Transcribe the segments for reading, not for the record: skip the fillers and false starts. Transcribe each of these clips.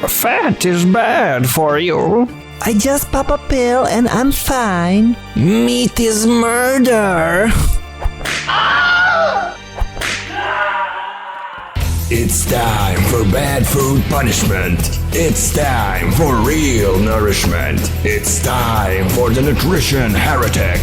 Fat is bad for you. I just pop a pill and I'm fine. Meat is murder. It's time for bad food punishment. It's time for real nourishment. It's time for the nutrition heretic.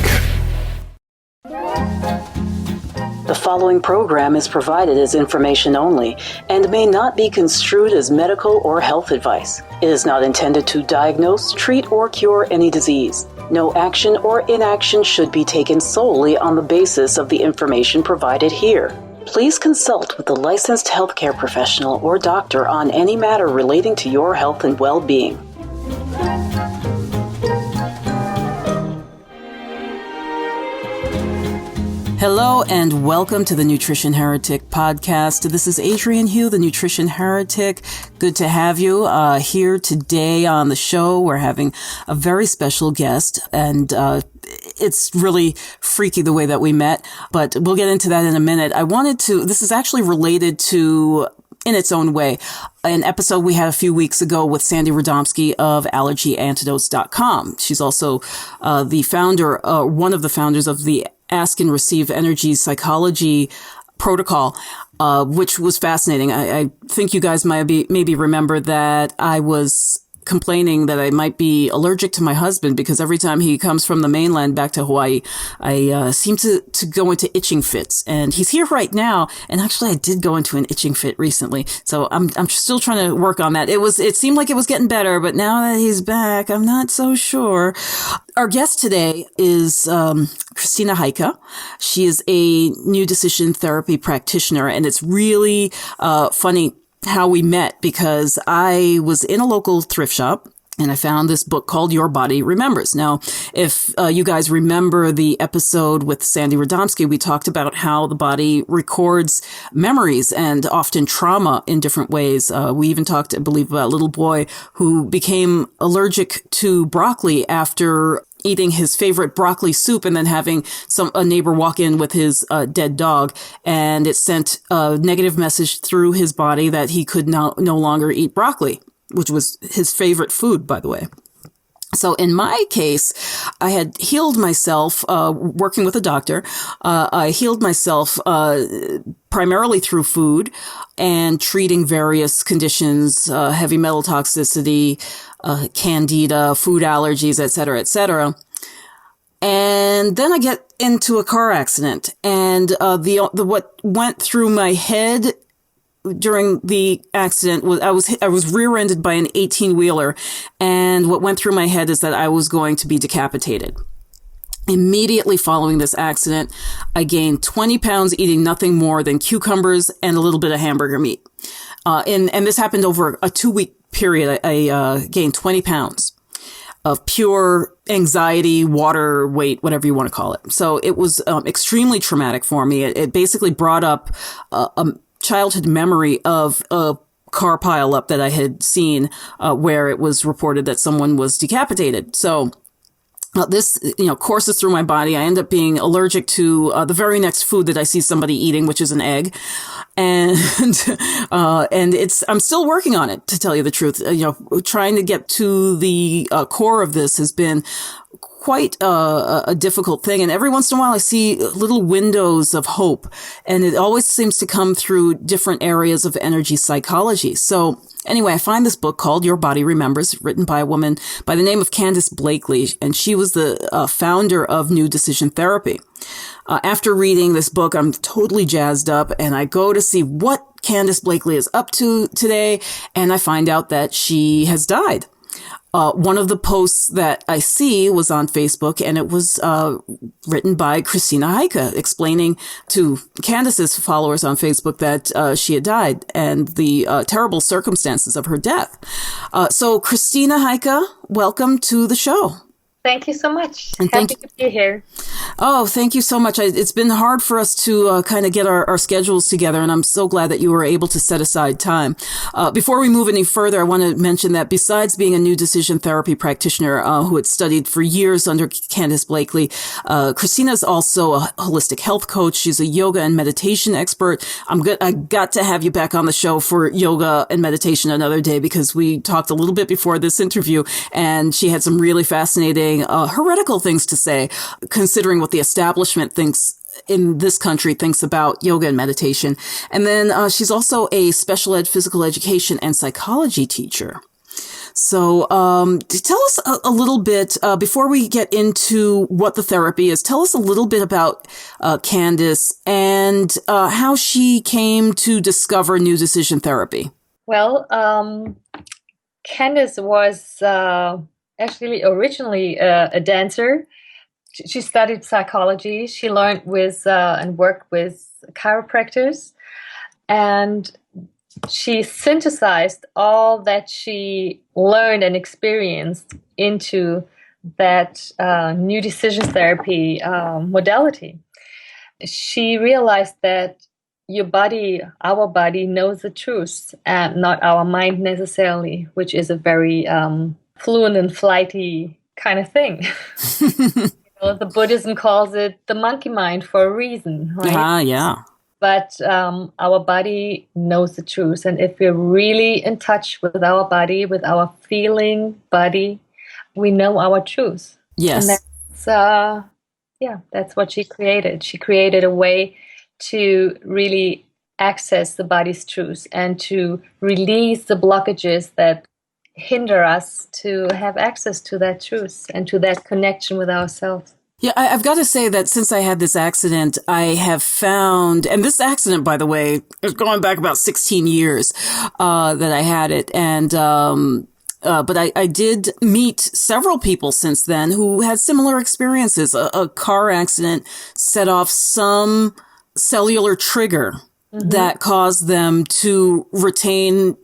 The following program is provided as information only and may not be construed as medical or health advice. It is not intended to diagnose, treat, or cure any disease. No action or inaction should be taken solely on the basis of the information provided here. Please consult with a licensed healthcare professional or doctor on any matter relating to your health and well-being. Hello and welcome to the Nutrition Heretic podcast. This is Adrienne Hugh, the Nutrition Heretic. Good to have you here today on the show. We're having a very special guest, and it's really freaky the way that we met, but we'll get into that in a minute. This is actually related to, in its own way, an episode we had a few weeks ago with Sandy Radomski of AllergyAntidotes.com. She's also the founder, one of the founders of the Ask and Receive Energy Psychology protocol, which was fascinating. I think you guys maybe remember that I was complaining that I might be allergic to my husband because every time he comes from the mainland back to Hawaii, I seem to go into itching fits. And he's here right now. And actually, I did go into an itching fit recently. So I'm still trying to work on that. It seemed like it was getting better, but now that he's back, I'm not so sure. Our guest today is Christina Heike. She is a new decision therapy practitioner, and it's really funny how we met, because I was in a local thrift shop and I found this book called Your Body Remembers. Now, if you guys remember the episode with Sandy Radomski, we talked about how the body records memories and often trauma in different ways. We even talked, I believe, about a little boy who became allergic to broccoli after eating his favorite broccoli soup and then having a neighbor walk in with his dead dog, and it sent a negative message through his body that he could no longer eat broccoli, which was his favorite food, by the way. So in my case, I had healed myself working with a doctor. I healed myself primarily through food and treating various conditions, heavy metal toxicity, candida, food allergies, et cetera, et cetera. And then I get into a car accident, and what went through my head during the accident was I was rear-ended by an 18-wheeler, and what went through my head is that I was going to be decapitated. Immediately following this accident, I gained 20 pounds eating nothing more than cucumbers and a little bit of hamburger meat. And this happened over a 2-week period. I gained 20 pounds of pure anxiety, water weight, whatever you want to call it. So it was extremely traumatic for me. It basically brought up a childhood memory of a car pileup that I had seen where it was reported that someone was decapitated. So this, courses through my body. I end up being allergic to the very next food that I see somebody eating, which is an egg. And I'm still working on it, to tell you the truth. Trying to get to the core of this has been quite a difficult thing. And every once in a while I see little windows of hope, and it always seems to come through different areas of energy psychology. So anyway, I find this book called Your Body Remembers, written by a woman by the name of Candace Blakely, and she was the founder of New Decision Therapy. After reading this book, I'm totally jazzed up, and I go to see what Candace Blakely is up to today, and I find out that she has died. One of the posts that I see was on Facebook, and it was written by Christina Heike, explaining to Candace's followers on Facebook that she had died and the terrible circumstances of her death. So Christina Heike, welcome to the show. Thank you so much. And Happy to be here. Oh, thank you so much. It's been hard for us to kind of get our schedules together, and I'm so glad that you were able to set aside time. Before we move any further, I want to mention that besides being a new decision therapy practitioner who had studied for years under Candace Blakely, Christina is also a holistic health coach. She's a yoga and meditation expert. I got to have you back on the show for yoga and meditation another day because we talked a little bit before this interview, and she had some really fascinating heretical things to say, considering what the establishment thinks in this country thinks about yoga and meditation. And then she's also a special ed physical education and psychology teacher. So tell us a little bit, before we get into what the therapy is, tell us a little bit about Candace and how she came to discover new decision therapy. Well, Candace was actually originally a dancer. She studied psychology. She learned with and worked with chiropractors, and she synthesized all that she learned and experienced into that new decision therapy modality. She realized that our body knows the truth, and not our mind necessarily, which is a very fluent and flighty kind of thing. The Buddhism calls it the monkey mind for a reason, right? Yeah. But our body knows the truth. And if we're really in touch with our body, with our feeling body, we know our truth. Yes. And that's what she created. She created a way to really access the body's truth and to release the blockages that hinder us to have access to that truth and to that connection with ourselves. Yeah, I've got to say that since I had this accident, I have found, and this accident, by the way, is going back about 16 years that I had it. And but I did meet several people since then who had similar experiences. A car accident set off some cellular trigger that caused them to retain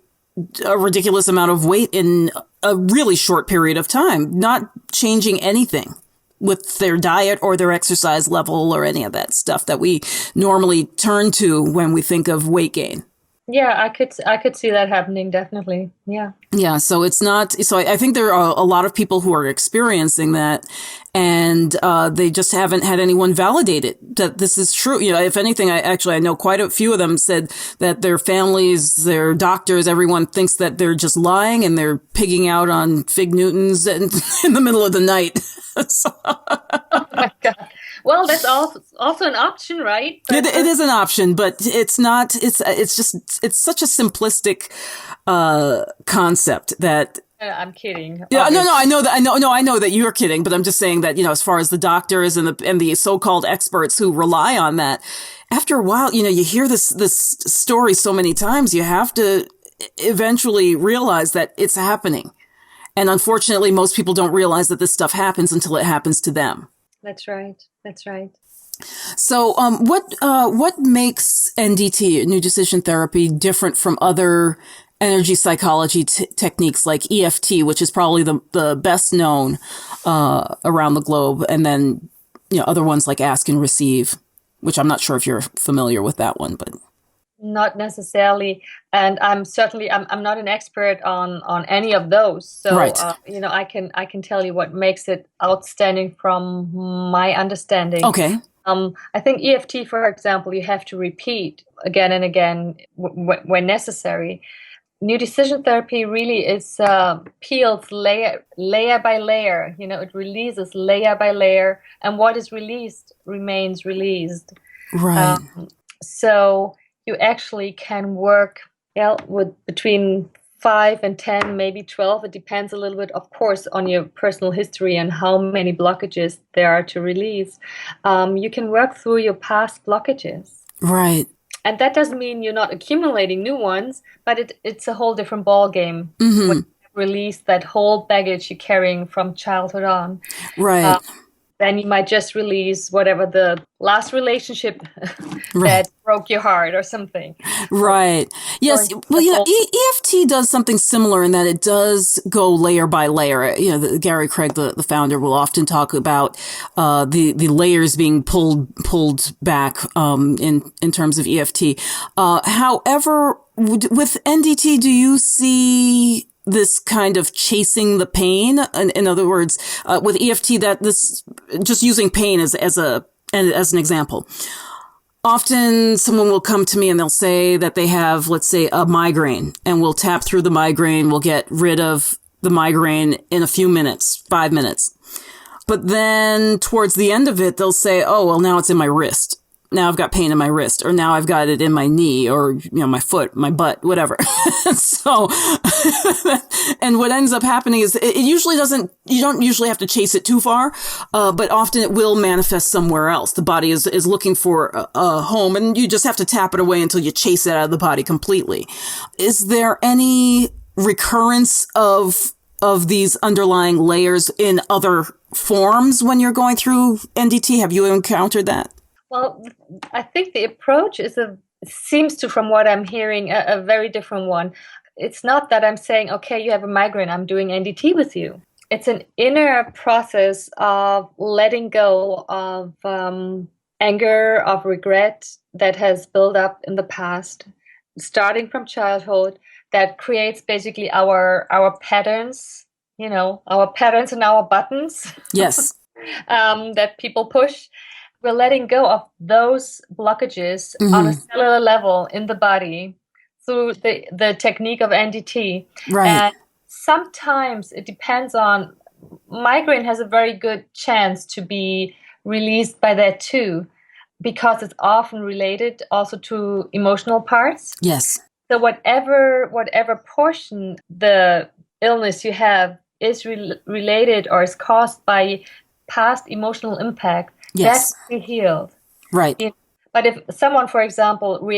a ridiculous amount of weight in a really short period of time, not changing anything with their diet or their exercise level or any of that stuff that we normally turn to when we think of weight gain. Yeah, I could see that happening, definitely. Yeah. Yeah, so it's not, so I think there are a lot of people who are experiencing that, and they just haven't had anyone validate it, that this is true. You know, if anything, I know quite a few of them said that their families, their doctors, everyone thinks that they're just lying and they're pigging out on fig Newtons in the middle of the night. Oh my God. Well, that's also an option, right? It is an option, but it's not, it's such a simplistic concept that. I'm kidding. Yeah, obviously. no, I know that you're kidding, but I'm just saying that, you know, as far as the doctors and the so-called experts who rely on that, after a while, you know, you hear this story so many times, you have to eventually realize that it's happening. And unfortunately, most people don't realize that this stuff happens until it happens to them. That's right. So, what makes NDT, New Decision Therapy, different from other energy psychology techniques like EFT, which is probably the best known around the globe, and then, you know, other ones like Ask and Receive, which I'm not sure if you're familiar with that one, but. Not necessarily, and I'm not an expert on any of those. So, right. You know, I can tell you what makes it outstanding from my understanding. Okay. I think EFT, for example, you have to repeat again and again when necessary. New decision therapy really is peels layer by layer. You know, it releases layer by layer, and what is released remains released. Right. So you actually can work with between 5 and 10, maybe 12. It depends a little bit, of course, on your personal history and how many blockages there are to release. You can work through your past blockages. Right. And that doesn't mean you're not accumulating new ones, but it's a whole different ball game. When you release that whole baggage you're carrying from childhood on. Right. then you might just release whatever the last relationship that broke your heart or something. Right. Yes. Well, EFT does something similar in that it does go layer by layer. Gary Craig, the founder, will often talk about the layers being pulled back in terms of EFT. However, with NDT, do you see this kind of chasing the pain? In other words, with EFT, that this just using pain as an example. Often someone will come to me and they'll say that they have, let's say, a migraine, and we'll tap through the migraine. We'll get rid of the migraine in a few minutes, 5 minutes. But then towards the end of it, they'll say, oh, well, now it's in my wrist. Now I've got pain in my wrist, or now I've got it in my knee, or, my foot, my butt, whatever. So, and what ends up happening is it usually you don't usually have to chase it too far, but often it will manifest somewhere else. The body is looking for a home, and you just have to tap it away until you chase it out of the body completely. Is there any recurrence of these underlying layers in other forms when you're going through NDT? Have you encountered that? Well, I think the approach seems to, from what I'm hearing, a very different one. It's not that I'm saying, okay, you have a migraine, I'm doing NDT with you. It's an inner process of letting go of anger, of regret that has built up in the past, starting from childhood, that creates basically our patterns, our patterns and our buttons. Yes. That people push. We're letting go of those blockages on a cellular level in the body through the technique of NDT. Right. And sometimes it depends on, migraine has a very good chance to be released by that too, because it's often related also to emotional parts. Yes. So whatever portion the illness you have is related or is caused by past emotional impact, yes, that can be healed. Right. But if someone, for example,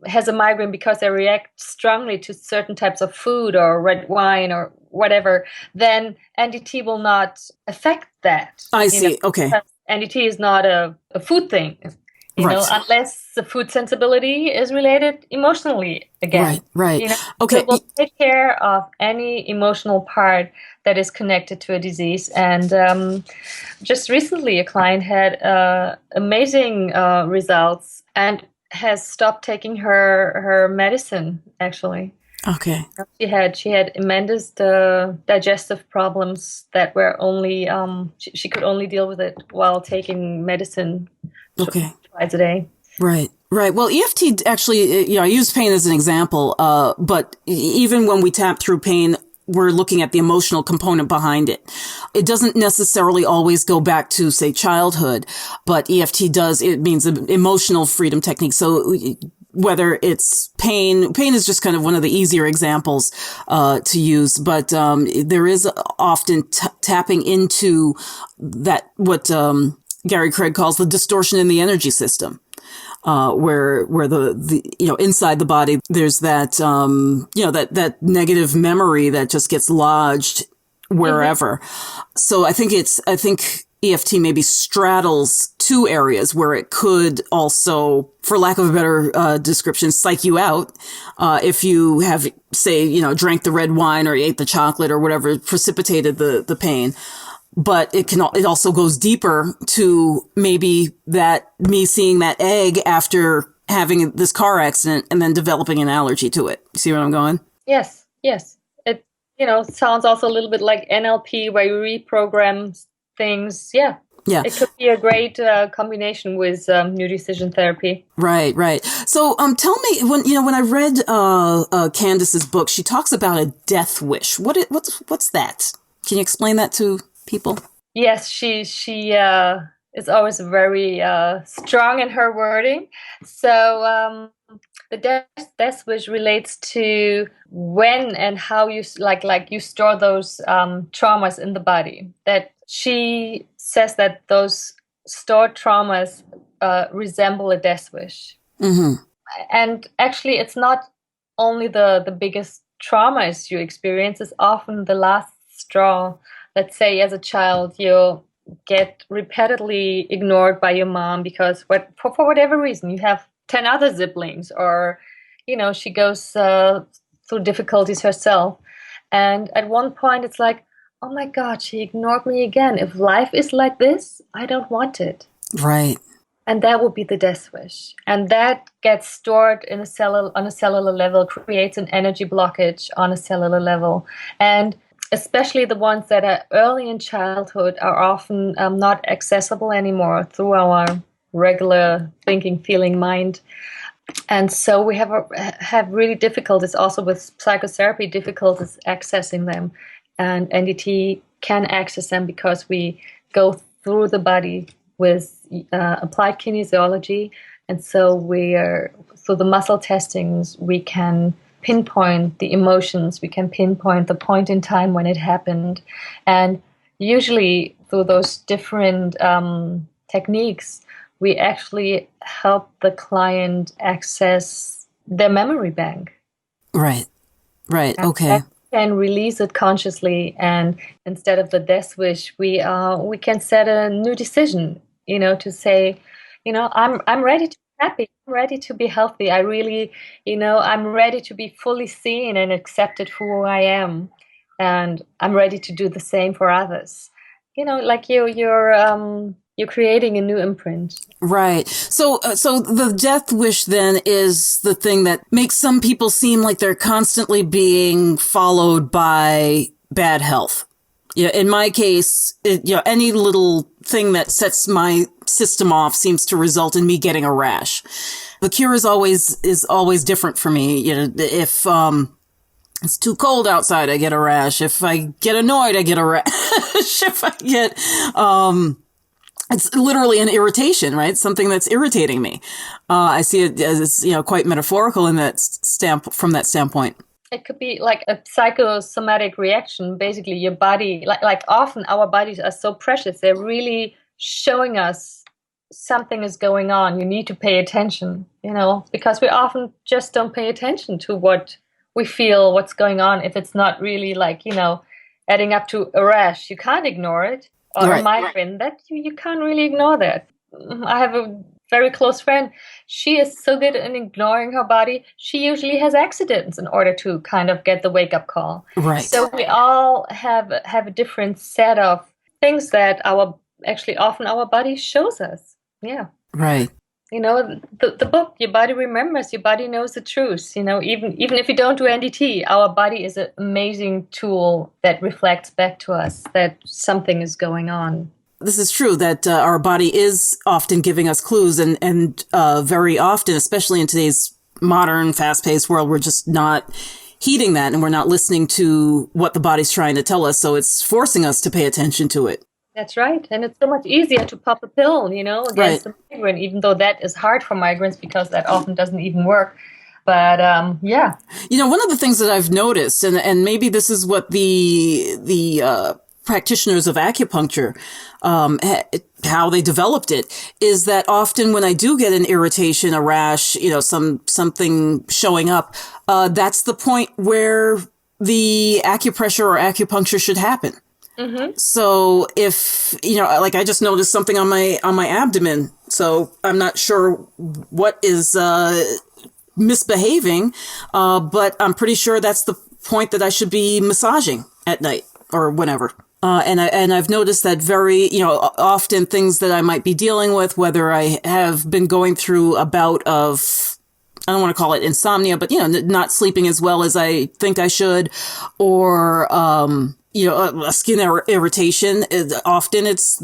has a migraine because they react strongly to certain types of food or red wine or whatever, then NDT will not affect that. I see. Okay. NDT is not a food thing. Unless the food sensibility is related emotionally again. Right. Okay. So we'll take care of any emotional part that is connected to a disease. And just recently, a client had amazing results and has stopped taking her medicine, actually. Okay. She had immense digestive problems that were only she could only deal with it while taking medicine. Okay. Twice a day. Right. Well, EFT actually, I use pain as an example, but even when we tap through pain, we're looking at the emotional component behind it. It doesn't necessarily always go back to, say, childhood, but EFT does. It means an emotional freedom technique. So whether it's pain is just kind of one of the easier examples to use, but there is often tapping into that, what Gary Craig calls the distortion in the energy system, where the inside the body there's that that negative memory that just gets lodged wherever. So I think EFT maybe straddles two areas where it could also, for lack of a better description, psych you out if you have, say, drank the red wine or ate the chocolate or whatever precipitated the pain. But it also goes deeper to maybe that me seeing that egg after having this car accident and then developing an allergy to it. See where I'm going? Yes. It sounds also a little bit like NLP, where you reprogram things. Yeah. It could be a great combination with new decision therapy. Right. So tell me, when I read Candace's book, she talks about a death wish. What's that? Can you explain that to people? Yes, she is always very strong in her wording. So the death wish relates to when and how you you store those traumas in the body. That she says that those stored traumas resemble a death wish. Mm-hmm. And actually, it's not only the biggest traumas you experience; it's often the last straw. Let's say as a child, you get repeatedly ignored by your mom because for whatever reason, you have 10 other siblings, or, she goes through difficulties herself. And at one point, it's like, oh my God, she ignored me again. If life is like this, I don't want it. Right. And that would be the death wish. And that gets stored on a cellular level, creates an energy blockage on a cellular level. And especially the ones that are early in childhood are often not accessible anymore through our regular thinking, feeling mind. And so we have really difficulties also with psychotherapy, difficulties accessing them. And NDT can access them because we go through the body with applied kinesiology. And so through the muscle testings, we can pinpoint the emotions, we can pinpoint the point in time when it happened. And usually through those different techniques, we actually help the client access their memory bank. Right. And Okay. Can release it consciously, and instead of the death wish, we can set a new decision. To say, I'm ready to be happy. I'm ready to be healthy. I really, I'm ready to be fully seen and accepted for who I am, and I'm ready to do the same for others. Like you're creating a new imprint. Right. So the death wish then is the thing that makes some people seem like they're constantly being followed by bad health. Yeah. In my case, any little thing that sets my system off seems to result in me getting a rash. The cure is always different for me. If, it's too cold outside, I get a rash. If I get annoyed, I get a rash. If I get, it's literally an irritation, right? Something that's irritating me. I see it as, quite metaphorical from that standpoint. It could be like a psychosomatic reaction. Basically, your body, like often our bodies are so precious. They're really showing us something is going on. You need to pay attention, because we often just don't pay attention to what we feel, what's going on. If it's not really adding up to a rash, you can't ignore it. Or a migraine, that you can't really ignore that. I have a very close friend. She is so good in ignoring her body. She usually has accidents in order to kind of get the wake-up call. Right. So we all have a different set of things that often our body shows us. Yeah. Right. The book, Your Body Remembers, Your Body Knows the Truth. Even if you don't do NDT, our body is an amazing tool that reflects back to us that something is going on. This is true that our body is often giving us clues, and very often, especially in today's modern, fast-paced world, we're just not heeding that, and we're not listening to what the body's trying to tell us. So it's forcing us to pay attention to it. That's right. And it's so much easier to pop a pill, against the migraine, even though that is hard for migraines because that often doesn't even work. But yeah. One of the things that I've noticed, and maybe this is what the practitioners of acupuncture, how they developed it, is that often when I do get an irritation, a rash, something showing up, that's the point where the acupressure or acupuncture should happen. Mm-hmm. So if, I just noticed something on my abdomen, so I'm not sure what is misbehaving, but I'm pretty sure that's the point that I should be massaging at night or whenever. And I've noticed that very, often things that I might be dealing with, whether I have been going through a bout of, I don't want to call it insomnia, but, not sleeping as well as I think I should, or, a skin irritation. Often it's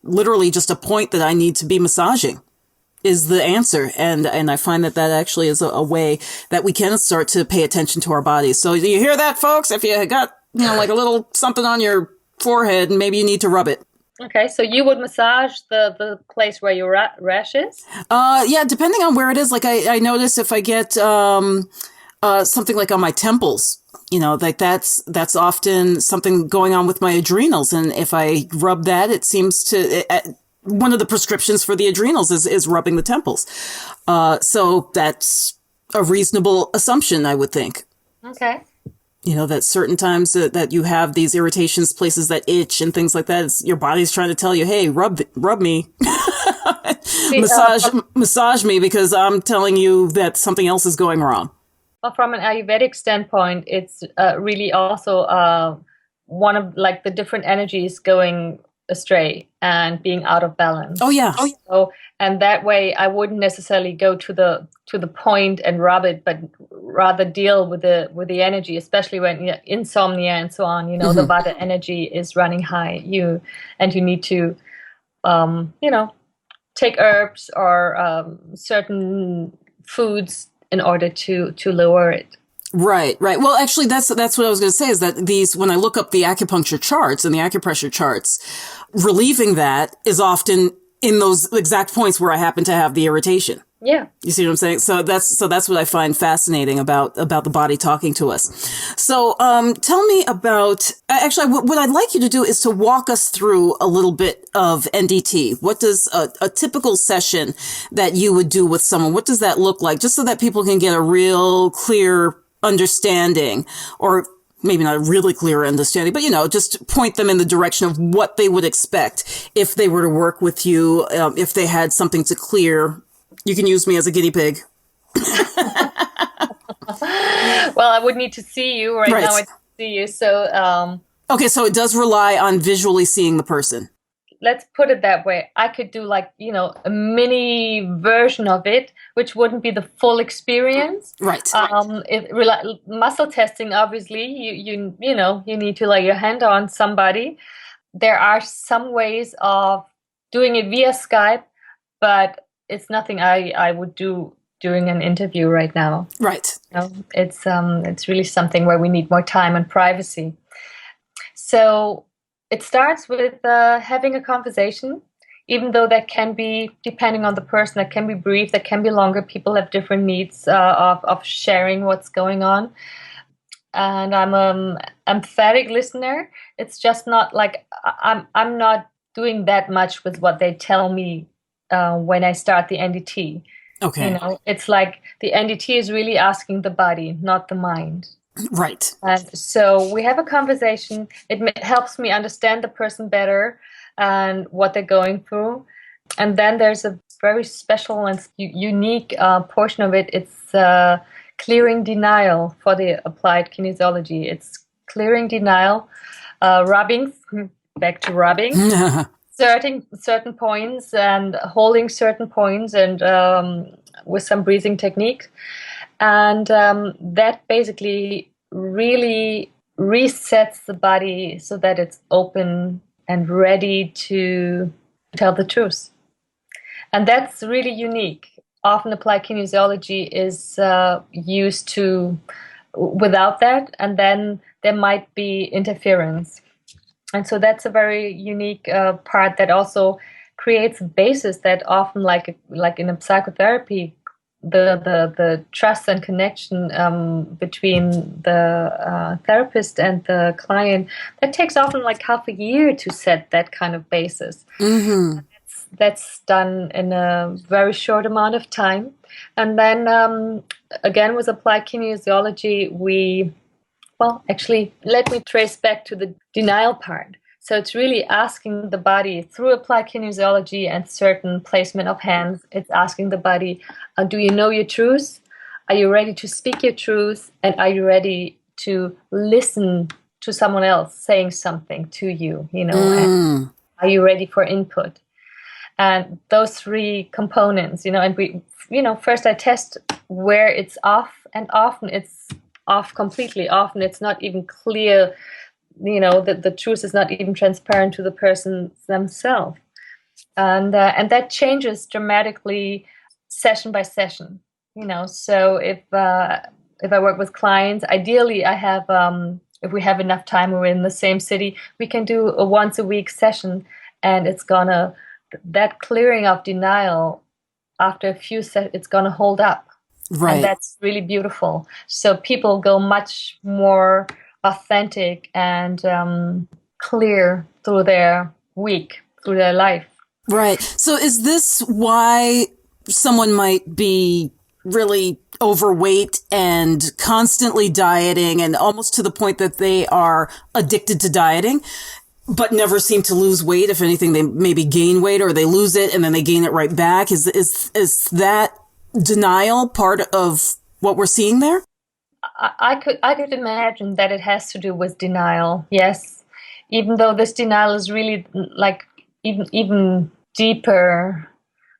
literally just a point that I need to be massaging is the answer. And I find that actually is a way that we can start to pay attention to our bodies. So do you hear that, folks? If you got, like a little something on your forehead, maybe you need to rub it. Okay, so you would massage the place where your rash is? Yeah, depending on where it is. Like I notice if I get something like on my temples, like that's often something going on with my adrenals. And if I rub that, it seems to, one of the prescriptions for the adrenals is rubbing the temples. So that's a reasonable assumption, I would think. Okay. That certain times that you have these irritations, places that itch and things like that, your body's trying to tell you, hey, rub me, See, massage me because I'm telling you that something else is going wrong. well, from an Ayurvedic standpoint, it's really also one of like the different energies going astray and being out of balance. Oh yeah. So, and that way, I wouldn't necessarily go to the point and rub it, but rather deal with the energy, especially when insomnia and so on. The Vata energy is running high. You need to, take herbs or certain foods in order to lower it. Right. Well, actually, that's what I was going to say is that when I look up the acupuncture charts and the acupressure charts, relieving that is often in those exact points where I happen to have the irritation. Yeah. You see what I'm saying? So that's what I find fascinating about the body talking to us. So, tell me about, actually, what I'd like you to do is to walk us through a little bit of NDT. What does a typical session that you would do with someone, what does that look like? Just so that people can get a real clear understanding, or maybe not a really clear understanding, but, just point them in the direction of what they would expect if they were to work with you, if they had something to clear. You can use me as a guinea pig. Well, I would need to see you right now. I see you. So, okay. So it does rely on visually seeing the person. Let's put it that way. I could do a mini version of it, which wouldn't be the full experience. Right. Muscle testing, obviously, you need to lay your hand on somebody. There are some ways of doing it via Skype, but it's nothing I would do during an interview right now. Right. It's really something where we need more time and privacy. So it starts with having a conversation, even though that can be, depending on the person, that can be brief, that can be longer. People have different needs of sharing what's going on. And I'm an empathetic listener. It's just not like I'm not doing that much with what they tell me when I start the NDT. Okay. It's like the NDT is really asking the body, not the mind. Right. And so we have a conversation. It helps me understand the person better and what they're going through. And then there's a very special and unique portion of it. It's clearing denial for the applied kinesiology. It's clearing denial, rubbing, back to rubbing, certain points and holding certain points and with some breathing technique. And that basically really resets the body so that it's open and ready to tell the truth. And that's really unique. Often applied kinesiology is used to without that, and then there might be interference. And so that's a very unique part that also creates a basis that often, like in a psychotherapy, the trust and connection between the therapist and the client, that takes often like half a year to set that kind of basis. Mm-hmm. That's done in a very short amount of time. And then again, with applied kinesiology, actually, let me trace back to the denial part. So it's really asking the body through applied kinesiology and certain placement of hands, it's asking the body, do you know your truth? Are you ready to speak your truth? And are you ready to listen to someone else saying something to you? And are you ready for input? And those three components, and we, first I test where it's off, and often it's off completely. Often it's not even clear, that the truth is not even transparent to the person themselves. And that changes dramatically session by session, So if I work with clients, ideally I have, if we have enough time, we're in the same city, we can do a once a week session, and that clearing of denial after a few sessions, it's going to hold up. Right. And that's really beautiful. So people go much more authentic and clear through their week, through their life. Right. So is this why someone might be really overweight and constantly dieting and almost to the point that they are addicted to dieting, but never seem to lose weight. If anything, they maybe gain weight or they lose it and then they gain it right back. Is that denial part of what we're seeing there? I could imagine that it has to do with denial. Yes, even though this denial is really like even deeper.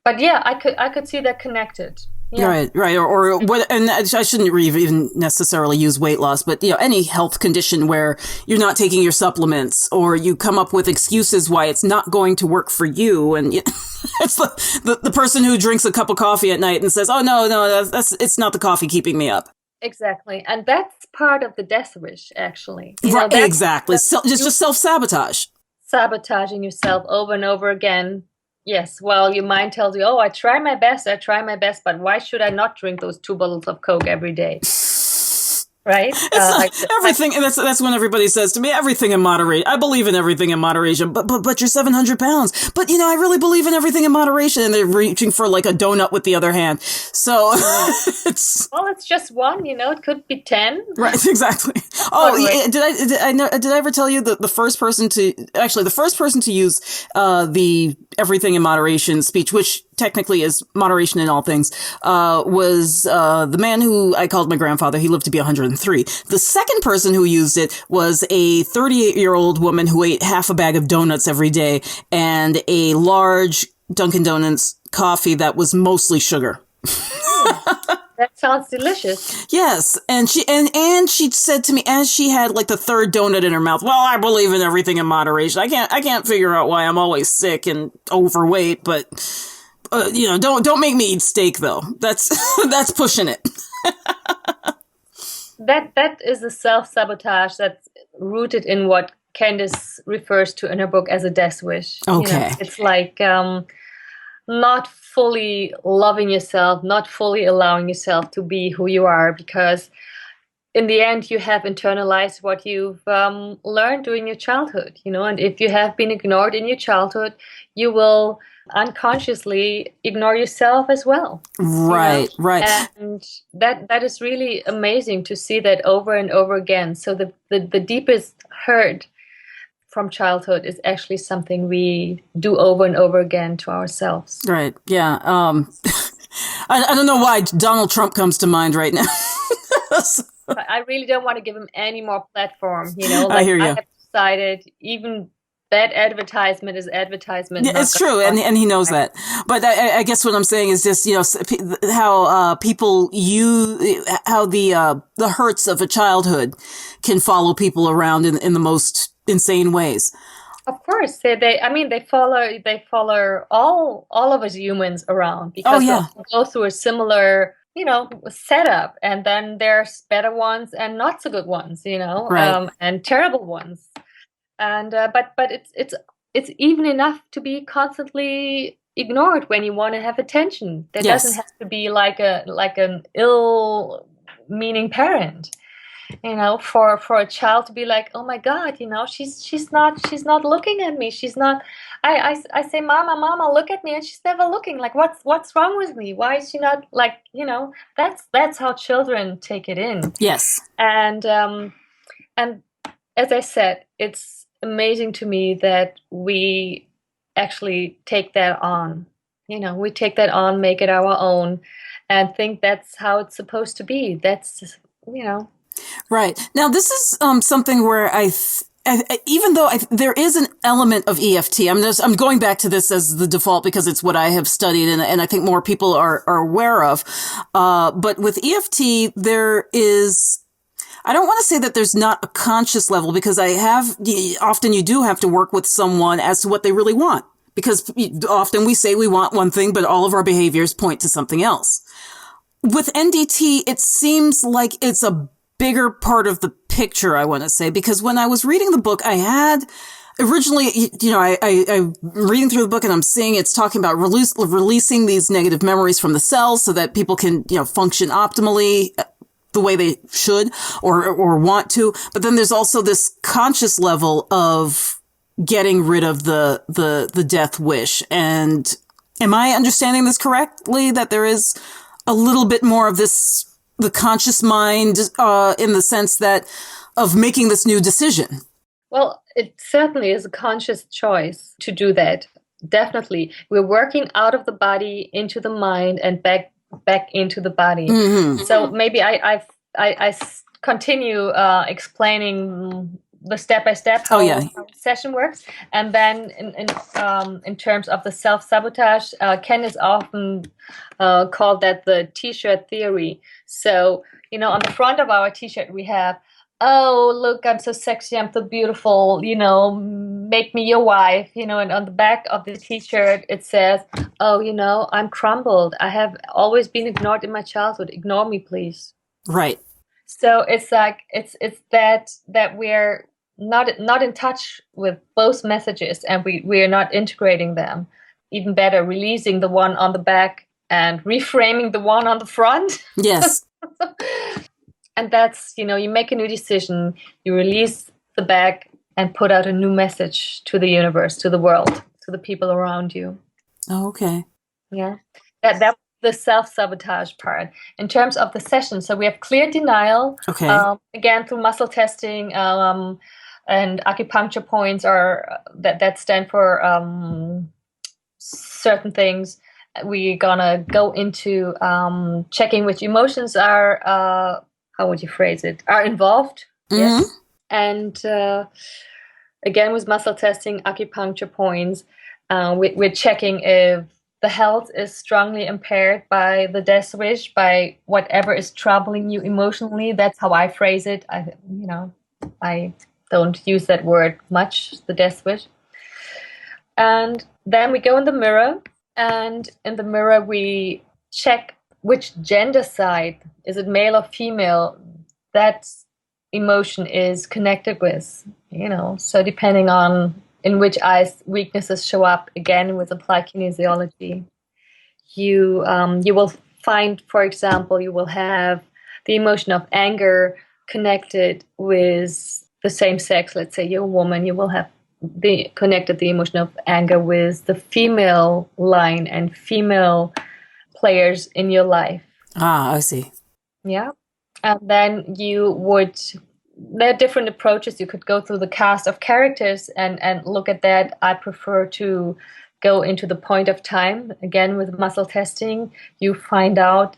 But yeah, I could see that connected. Yeah. Right. Or what, and I shouldn't even necessarily use weight loss, but, any health condition where you're not taking your supplements or you come up with excuses why it's not going to work for you. And it's the person who drinks a cup of coffee at night and says, oh, no, it's not the coffee keeping me up. Exactly. And that's part of the death wish, actually. Right, exactly. Just self-sabotage. Sabotaging yourself over and over again. Yes, well, your mind tells you, oh, I try my best, but why should I not drink those 2 bottles of Coke every day? Right? Everything, and that's when everybody says to me, everything in moderation. I believe in everything in moderation, but you're 700 pounds. But, I really believe in everything in moderation, and they're reaching for like a donut with the other hand. So it's... Well, it's just one, it could be 10. Right, exactly. Oh, did I ever tell you that the first person to use the everything in moderation speech, which technically is moderation in all things, was the man who I called my grandfather. He lived to be 103. The second person who used it was a 38-year-old woman who ate half a bag of donuts every day and a large Dunkin' Donuts coffee that was mostly sugar. That sounds delicious. Yes, and she said to me as she had like the third donut in her mouth, well, I believe in everything in moderation. I can't figure out why I'm always sick and overweight, but don't make me eat steak though. That's that's pushing it. That is the self-sabotage that's rooted in what Candace refers to in her book as a death wish. Okay. It's like not fully loving yourself, not fully allowing yourself to be who you are, because in the end you have internalized what you've learned during your childhood, and if you have been ignored in your childhood, you will unconsciously ignore yourself as well. Right. And that is really amazing to see that over and over again. So the deepest hurt from childhood is actually something we do over and over again to ourselves. Right. Yeah. I don't know why Donald Trump comes to mind right now. I really don't want to give him any more platform. I hear you. I have decided even that advertisement is advertisement. Yeah, it's true, and he knows that. But I guess what I'm saying is just how people how the hurts of a childhood can follow people around in the most insane ways. Of course, they follow all of us humans around because we go through a similar setup, and then there's better ones and not so good ones, right. And terrible ones. And but it's even enough to be constantly ignored when you want to have attention. There doesn't have to be like an ill-meaning parent, for a child to be like, oh my God, she's not looking at me. She's not. I say, Mama, look at me, and she's never looking. Like, what's wrong with me? Why is she not like? That's how children take it in. Yes. And as I said, it's amazing to me that we actually take that on. We take that on, make it our own, and think that's how it's supposed to be. That's, Right. Now, this is something where even though there is an element of EFT, I'm going back to this as the default because it's what I have studied and I think more people are aware of. But with EFT, there is, I don't want to say that there's not a conscious level, because often you do have to work with someone as to what they really want, because often we say we want one thing, but all of our behaviors point to something else. With NDT, it seems like it's a bigger part of the picture, I want to say, because when I was reading the book, I had originally, I'm reading through the book and I'm seeing it's talking about releasing these negative memories from the cells so that people can, function optimally the way they should or want to. But then there's also this conscious level of getting rid of the death wish. And am I understanding this correctly, that there is a little bit more of this, the conscious mind, in the sense that of making this new decision? Well, it certainly is a conscious choice to do that. Definitely. We're working out of the body into the mind and back into the body. Mm-hmm. So maybe I continue explaining the step-by-step how the session works. And then in terms of the self-sabotage, Ken is often called that the T-shirt theory. So, on the front of our T-shirt we have, "Oh, look, I'm so sexy, I'm so beautiful, make me your wife," and on the back of the T-shirt it says, "Oh, I'm crumbled. I have always been ignored in my childhood. Ignore me, please." Right. So it's like, it's that we're not in touch with both messages, and we are not integrating them. Even better, releasing the one on the back and reframing the one on the front. Yes. And that's, you make a new decision, you release the back and put out a new message to the universe, to the world, to the people around you. Oh, okay. Yeah. That's the self-sabotage part. In terms of the session, so we have clear denial. Okay. Again, through muscle testing, and acupuncture points that stand for certain things. We're gonna go into checking which emotions are, how would you phrase it, are involved. Mm-hmm. Yes. And again, with muscle testing, acupuncture points, we're checking if the health is strongly impaired by the death wish, by whatever is troubling you emotionally. That's how I phrase it. I don't use that word much, the death wish. And then we go in the mirror, and in the mirror we check which gender side, is it male or female, that emotion is connected with, so depending on in which eyes weaknesses show up, again with applied kinesiology, you will find, for example, you will have the emotion of anger connected with the same sex. Let's say you're a woman, you will have connected the emotion of anger with the female line and female players in your life. Ah, I see. Yeah. And then there are different approaches. You could go through the cast of characters and look at that. I prefer to go into the point of time. Again, with muscle testing, you find out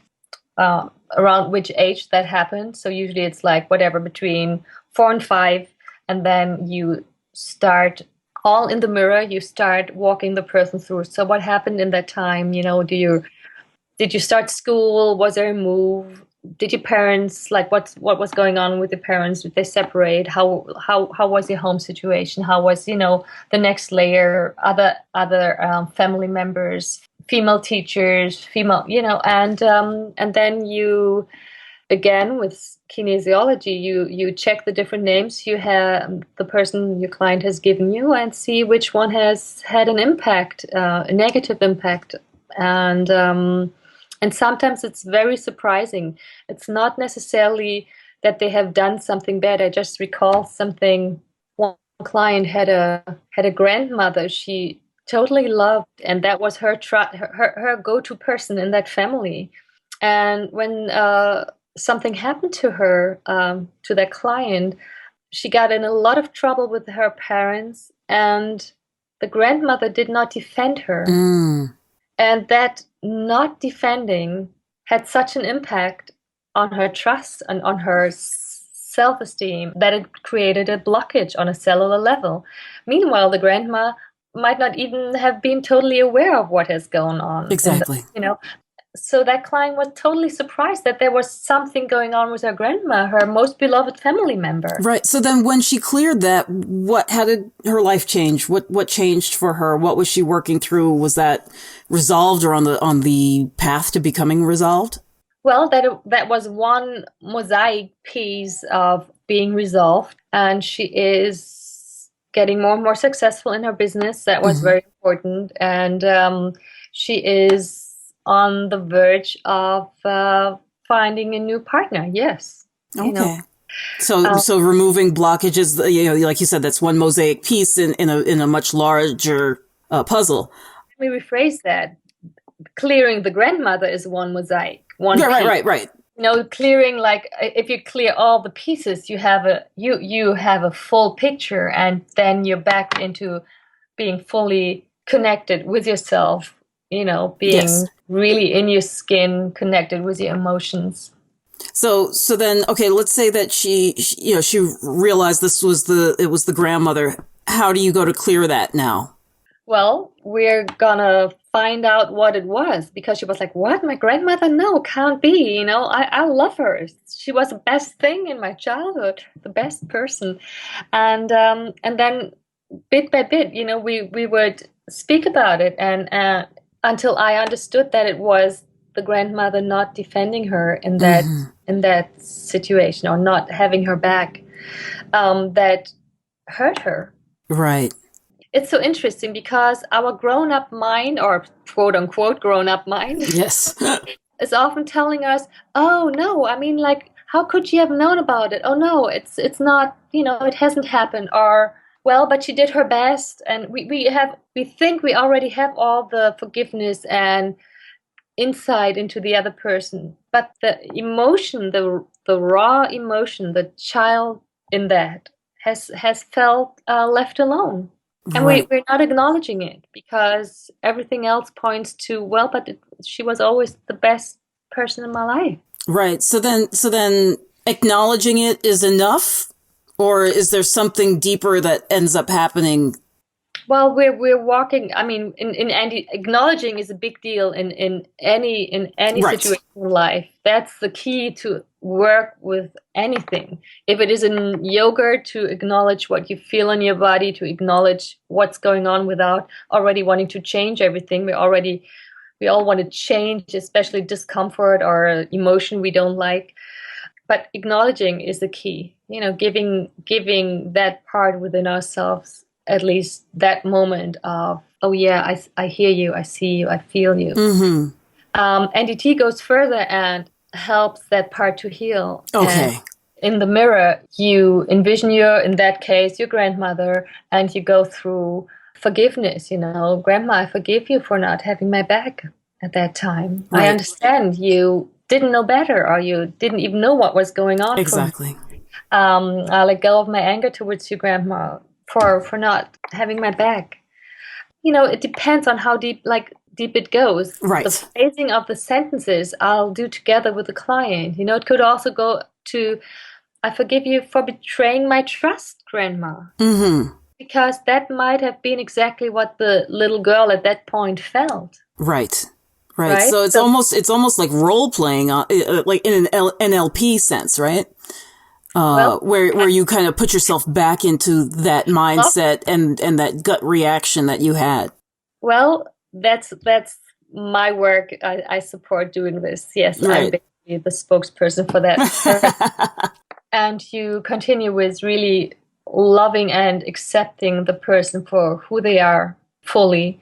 around which age that happened. So usually it's like whatever, between 4 and 5. And then you start all in the mirror. You start walking the person through. So what happened in that time? Did you start school? Was there a move? Did your parents, like, what was going on with your parents? Did they separate? How was your home situation? How was, the next layer, other family members, female teachers, and then you, again, with kinesiology, you check the different names you have, the person, your client, has given you, and see which one has had an impact, a negative impact. And sometimes it's very surprising. It's not necessarily that they have done something bad. I just recall something. One client had a grandmother she totally loved, and that was her go-to person in that family. And when something happened to her, to that client, she got in a lot of trouble with her parents, and the grandmother did not defend her. Mm. And that not defending had such an impact on her trust and on her self-esteem that it created a blockage on a cellular level. Meanwhile, the grandma might not even have been totally aware of what has gone on. Exactly. And, so that client was totally surprised that there was something going on with her grandma, her most beloved family member. Right. So then when she cleared that, how did her life change? What changed for her? What was she working through? Was that resolved or on the path to becoming resolved? Well, that was one mosaic piece of being resolved, and she is getting more and more successful in her business. That was very important. And she is on the verge of finding a new partner. Yes. Okay. So removing blockages, like you said, that's one mosaic piece in a much larger puzzle. Let me rephrase that. Clearing the grandmother is one mosaic. one piece. Right. Clearing, like if you clear all the pieces, you have a full picture, and then you're back into being fully connected with yourself, being Yes. really in your skin, connected with your emotions. So then, okay, let's say that she realized it was the grandmother. How do you go to clear that now? Well, we're gonna find out what it was, because she was like, "What? My grandmother? No, can't be. I love her. She was the best thing in my childhood, the best person." And then bit by bit, we would speak about it, and until I understood that it was the grandmother not defending her in that situation, or not having her back, that hurt her. Right. It's so interesting because our grown-up mind, or quote unquote grown-up mind, Yes. is often telling us, "Oh no, I mean, like, how could she have known about it? Oh no, it's not, it hasn't happened." Or, "Well, but she did her best," and we think we already have all the forgiveness and insight into the other person, but the emotion, the raw emotion, the child in that has felt left alone. And Right. we're not acknowledging it, because everything else points to, well, but she was always the best person in my life. Right. So then acknowledging it is enough, or is there something deeper that ends up happening? Well, we're walking. I mean, acknowledging is a big deal in any Right. situation in life. That's the key to work with anything. If it is in yoga, to acknowledge what you feel in your body, to acknowledge what's going on without already wanting to change everything. We all want to change, especially discomfort or emotion we don't like. But acknowledging is the key. Giving that part within ourselves at least that moment of, "Oh yeah, I hear you, I see you, I feel you." Mm-hmm. NDT goes further and helps that part to heal. Okay. And in the mirror, you envision in that case, your grandmother, and you go through forgiveness. "Grandma, I forgive you for not having my back at that time. Right. I understand you didn't know better, or you didn't even know what was going on." Exactly. I let go of my anger towards you, Grandma, for not having my back. It depends on how deep it goes. Right. The phrasing of the sentences I'll do together with the client. It could also go to, "I forgive you for betraying my trust, Grandma." Mm-hmm. Because that might have been exactly what the little girl at that point felt. Right. Right? So it's almost like role playing, like in an NLP sense, right? Where you kind of put yourself back into that mindset and that gut reaction that you had. Well, that's my work. I support doing this. Yes, Right. I'm basically the spokesperson for that. And you continue with really loving and accepting the person for who they are fully.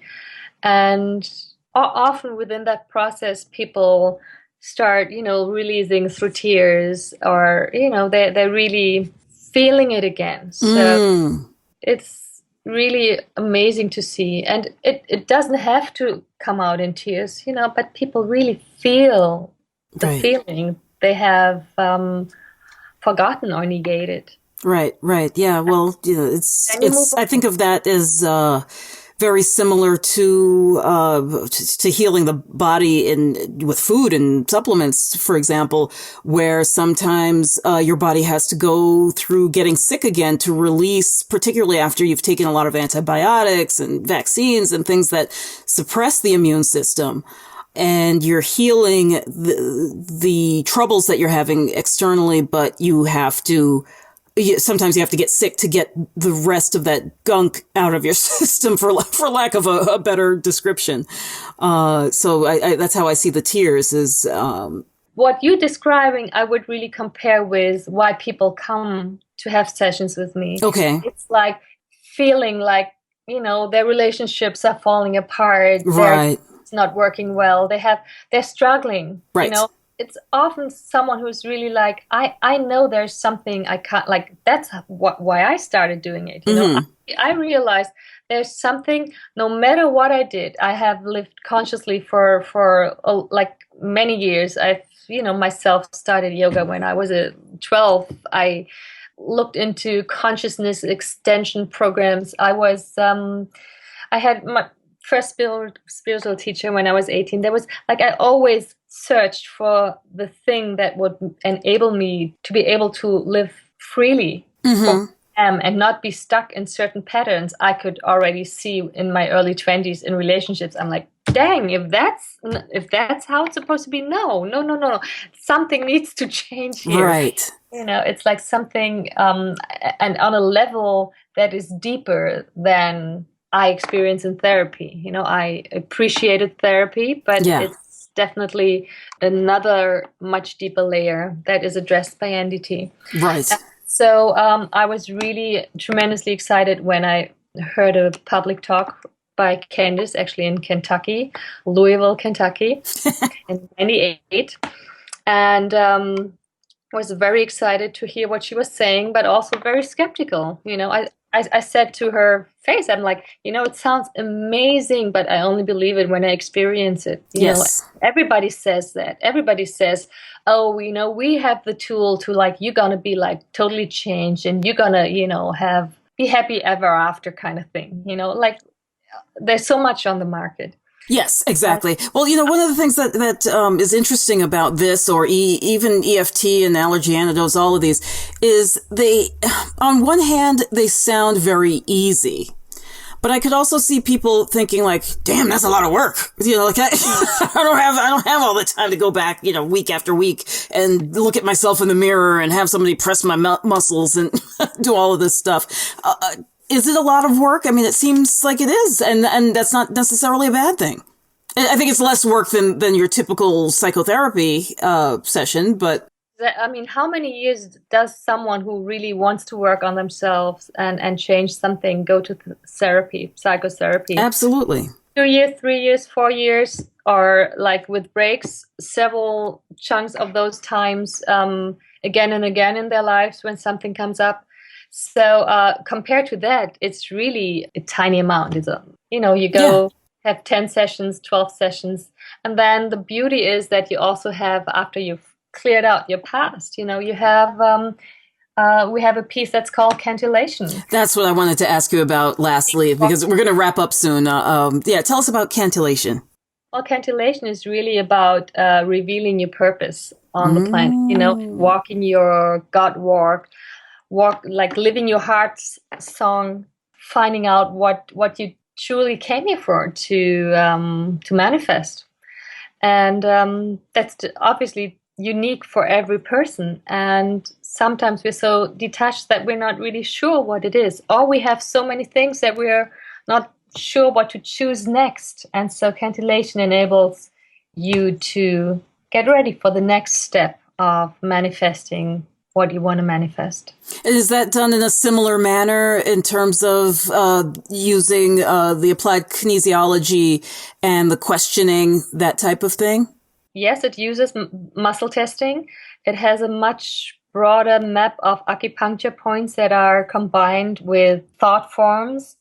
And often within that process, people start, releasing through tears, or, they're really feeling it again. So it's really amazing to see. And it doesn't have to come out in tears, but people really feel the Right. feeling they have forgotten or negated. Right. Yeah. Well, I think of that as very similar to healing the body with food and supplements, for example, where sometimes your body has to go through getting sick again to release, particularly after you've taken a lot of antibiotics and vaccines and things that suppress the immune system. And you're healing the troubles that you're having externally, but sometimes you have to get sick to get the rest of that gunk out of your system, for lack of a better description. So that's how I see the tears is. What you're describing, I would really compare with why people come to have sessions with me. Okay. It's like feeling like, their relationships are falling apart. Right. It's not working well. They're struggling. Right. it's often someone who's really like, I know there's something I can't, like, that's why I started doing it. You know, I realized there's something, no matter what I did, I have lived consciously for like many years. I've, you know, myself started yoga when I was 12. I looked into consciousness extension programs. I had my first spiritual teacher when I was 18. There was like, I always searched for the thing that would enable me to be able to live freely from and not be stuck in certain patterns I could already see in my early 20s in relationships. I'm like, dang, if that's how it's supposed to be, no. Something needs to change here. Right. You know, it's like something, and on a level that is deeper than I experience in therapy. You know, I appreciated therapy, but it's definitely another much deeper layer that is addressed by NDT. Right. So I was really tremendously excited when I heard a public talk by Candice, actually in Kentucky, Louisville, Kentucky, in '98, and was very excited to hear what she was saying, but also very skeptical. You know, I said to her face, I'm like, you know, it sounds amazing, but I only believe it when I experience it. You know, everybody says that. Everybody says, oh, you know, we have the tool to, like, you're going to be like totally changed and you're going to, you know, be happy ever after kind of thing. You know, like there's so much on the market. Yes, exactly. Well, you know, one of the things that is interesting about this, or even EFT and allergy antidotes, all of these, is they, on one hand, they sound very easy. But I could also see people thinking like, damn, that's a lot of work. You know, like I don't have all the time to go back, you know, week after week and look at myself in the mirror and have somebody press my muscles and do all of this stuff. Is it a lot of work? I mean, it seems like it is, and that's not necessarily a bad thing. I think it's less work than your typical psychotherapy session, but I mean, how many years does someone who really wants to work on themselves and change something go to therapy, psychotherapy? Absolutely. 2 years, 3 years, 4 years, or like with breaks, several chunks of those times, again and again in their lives when something comes up. So compared to that, it's really a tiny amount. It's you go have 10 sessions, 12 sessions. And then the beauty is that you also have, after you've cleared out your past, you know, you have, we have a piece that's called cantillation. That's what I wanted to ask you about lastly, because we're going to wrap up soon. Tell us about cantillation. Well, cantillation is really about revealing your purpose on the planet, you know, walking your gut walk, like living your heart's song, finding out what you truly came here for, to manifest. And that's obviously unique for every person. And sometimes we're so detached that we're not really sure what it is, or we have so many things that we're not sure what to choose next. And so cantillation enables you to get ready for the next step of manifesting what you want to manifest. Is that done in a similar manner in terms of using the applied kinesiology and the questioning, that type of thing? Yes, it uses muscle testing. It has a much broader map of acupuncture points that are combined with thought forms.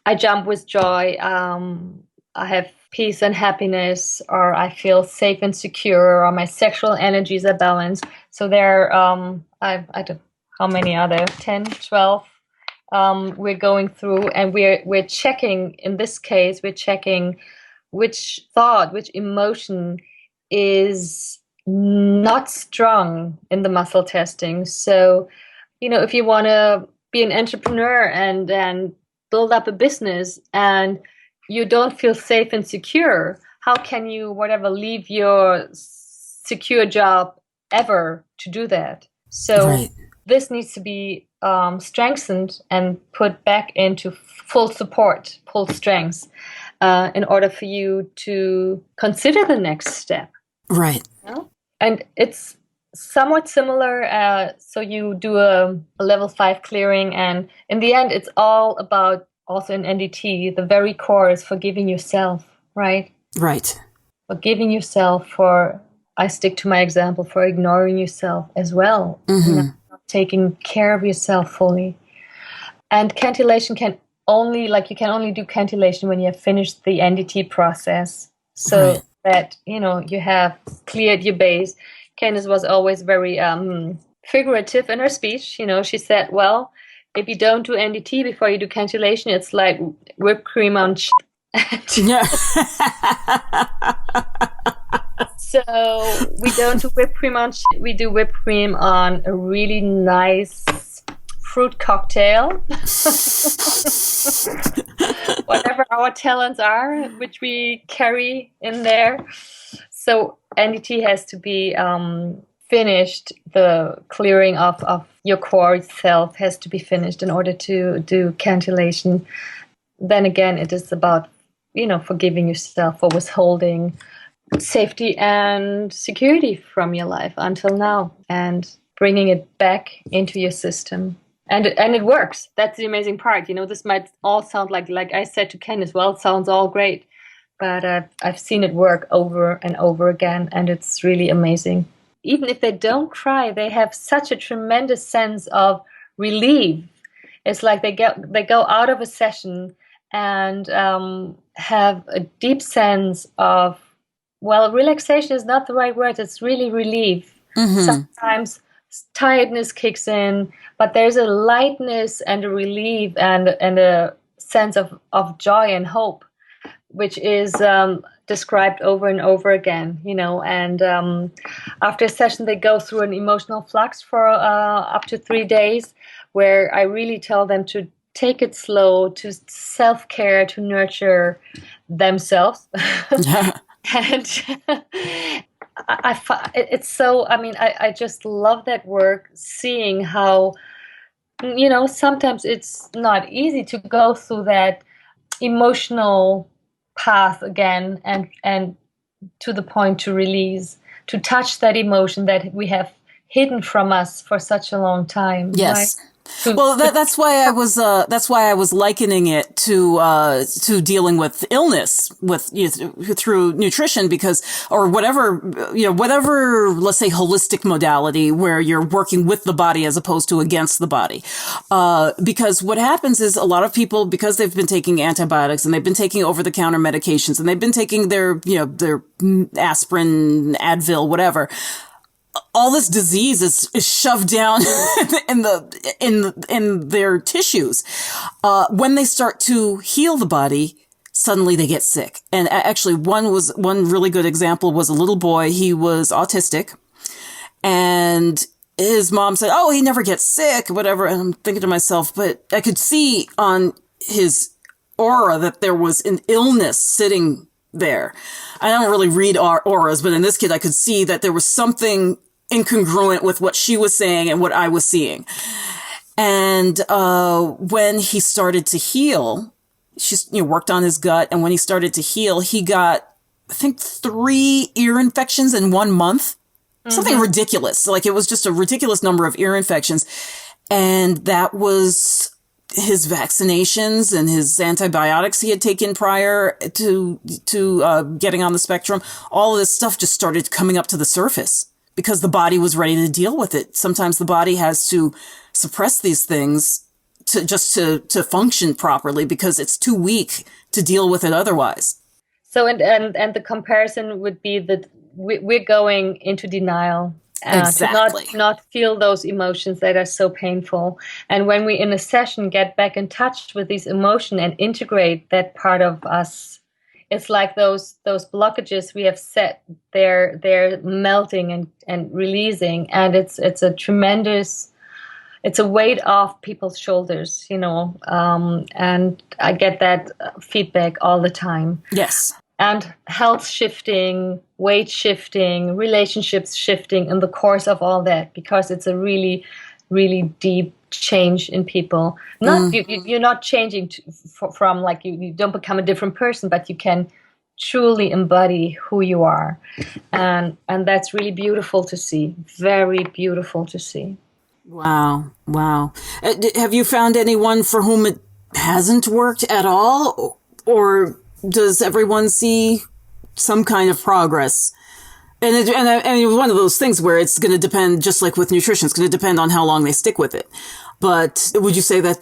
I jump with joy. I have peace and happiness, or I feel safe and secure, or my sexual energies are balanced. So there, I don't, how many are there? 10, 12. We're going through, and we're checking. In this case, we're checking which thought, which emotion is not strong in the muscle testing. So, you know, if you want to be an entrepreneur and build up a business, and you don't feel safe and secure, how can you, leave your secure job ever to do that? So this needs to be strengthened and put back into full support, full strength, in order for you to consider the next step. Right. You know? And it's somewhat similar. So you do a level 5 clearing, and in the end, it's all about, also in NDT, the very core is forgiving yourself, right? Right. Forgiving yourself for I stick to my example for ignoring yourself as well, not taking care of yourself fully. And cantillation can only, like, you can only do cantillation when you have finished the NDT process. So that, you have cleared your base. Candice was always very figurative in her speech. She said, well, if you don't do NDT before you do cantillation, it's like whipped cream on shit. Yeah. So we don't do whipped cream on shit. We do whipped cream on a really nice fruit cocktail. Whatever our talents are, which we carry in there. So NDT has to be finished. The clearing of your core itself has to be finished in order to do cantillation. Then again, it is about, forgiving yourself for withholding safety and security from your life until now and bringing it back into your system. And it works. That's the amazing part. This might all sound like I said to Ken as well, it sounds all great. But I've seen it work over and over again, and it's really amazing. Even if they don't cry, they have such a tremendous sense of relief. It's like they go out of a session and have a deep sense of, well, relaxation is not the right word. It's really relief. Sometimes tiredness kicks in, but there's a lightness and a relief and a sense of joy and hope, which is described over and over again, and after a session, they go through an emotional flux for up to 3 days, where I really tell them to take it slow, to self-care, to nurture themselves. And it's so, I just love that work, seeing how, sometimes it's not easy to go through that emotional path again and to the point to release, to touch that emotion that we have hidden from us for such a long time. Yes. Right? Well, that's why I was likening it to dealing with illness through nutrition, or whatever, let's say holistic modality where you're working with the body as opposed to against the body. Because what happens is a lot of people, because they've been taking antibiotics and they've been taking over-the-counter medications and they've been taking their aspirin, Advil, whatever, all this disease is shoved down in their tissues. When they start to heal the body, suddenly they get sick. And actually, one really good example was a little boy. He was autistic, and his mom said, "Oh, he never gets sick, whatever." And I'm thinking to myself, but I could see on his aura that there was an illness sitting there. I don't really read auras, but in this kid, I could see that there was something incongruent with what she was saying and what I was seeing. And when he started to heal, she worked on his gut. And when he started to heal, he got, I think, 3 ear infections in 1 month. Something ridiculous. Like, it was just a ridiculous number of ear infections. And that was his vaccinations and his antibiotics he had taken prior to getting on the spectrum. All of this stuff just started coming up to the surface because the body was ready to deal with it. Sometimes the body has to suppress these things to function properly because it's too weak to deal with it otherwise. So, and the comparison would be that we're going into denial. Exactly. To not feel those emotions that are so painful. And when we in a session get back in touch with these emotions and integrate that part of us, it's like those blockages we have set, they're melting and releasing. And it's a tremendous, it's a weight off people's shoulders, and I get that feedback all the time. Yes. And health shifting, weight shifting, relationships shifting in the course of all that, because it's a really, really deep change in people. You're not changing from like you don't become a different person, but you can truly embody who you are, and that's really beautiful to see. Very beautiful to see. Wow. Have you found anyone for whom it hasn't worked at all, or does everyone see some kind of progress And it's one of those things where it's going to depend, just like with nutrition, it's going to depend on how long they stick with it. But would you say that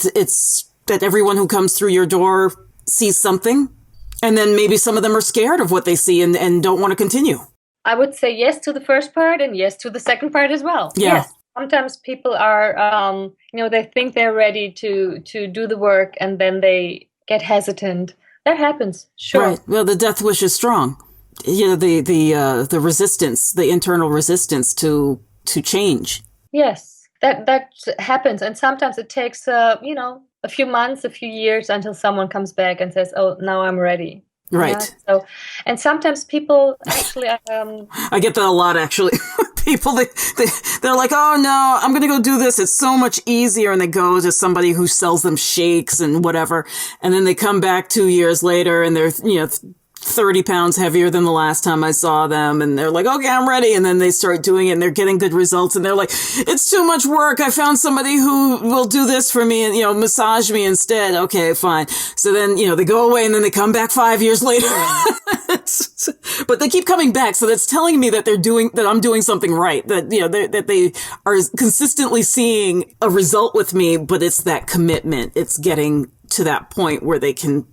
that everyone who comes through your door sees something, and then maybe some of them are scared of what they see and don't want to continue? I would say yes to the first part and yes to the second part as well. Yeah. Yes. Sometimes people are, they think they're ready to do the work, and then they get hesitant. That happens. Sure. Right. Well, the death wish is strong. The resistance, the internal resistance to change. Yes, that happens, and sometimes it takes a few months, a few years until someone comes back and says, "Oh, now I'm ready." Right. So, and sometimes people actually, I get that a lot. Actually, people they're like, "Oh no, I'm gonna go do this. It's so much easier," and they go to somebody who sells them shakes and whatever, and then they come back 2 years later and they're 30 pounds heavier than the last time I saw them. And they're like, okay, I'm ready. And then they start doing it and they're getting good results. And they're like, it's too much work. I found somebody who will do this for me and, massage me instead. Okay, fine. So then, they go away and then they come back 5 years later. But they keep coming back. So that's telling me that that I'm doing something right, that, that they are consistently seeing a result with me, but it's that commitment. It's getting to that point where they can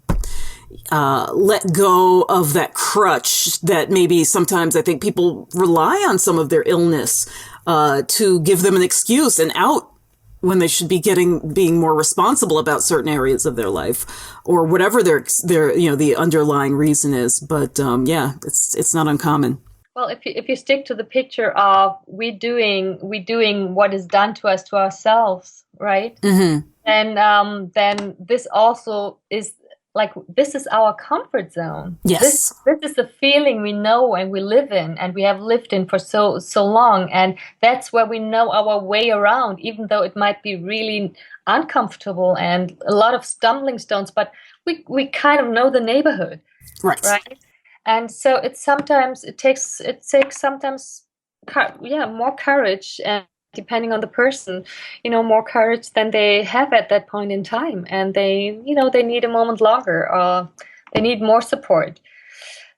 let go of that crutch that maybe sometimes I think people rely on some of their illness to give them an excuse and out when they should be being more responsible about certain areas of their life or whatever their the underlying reason is. But it's not uncommon. Well, if you stick to the picture of we doing what is done to us to ourselves, right? Mm-hmm. And then this also is. Like, this is our comfort zone. Yes. This is the feeling we know and we live in and we have lived in for so long. And that's where we know our way around, even though it might be really uncomfortable and a lot of stumbling stones, but we kind of know the neighborhood. Right. And so it takes sometimes more courage, and depending on the person, more courage than they have at that point in time. And they need a moment longer, or they need more support.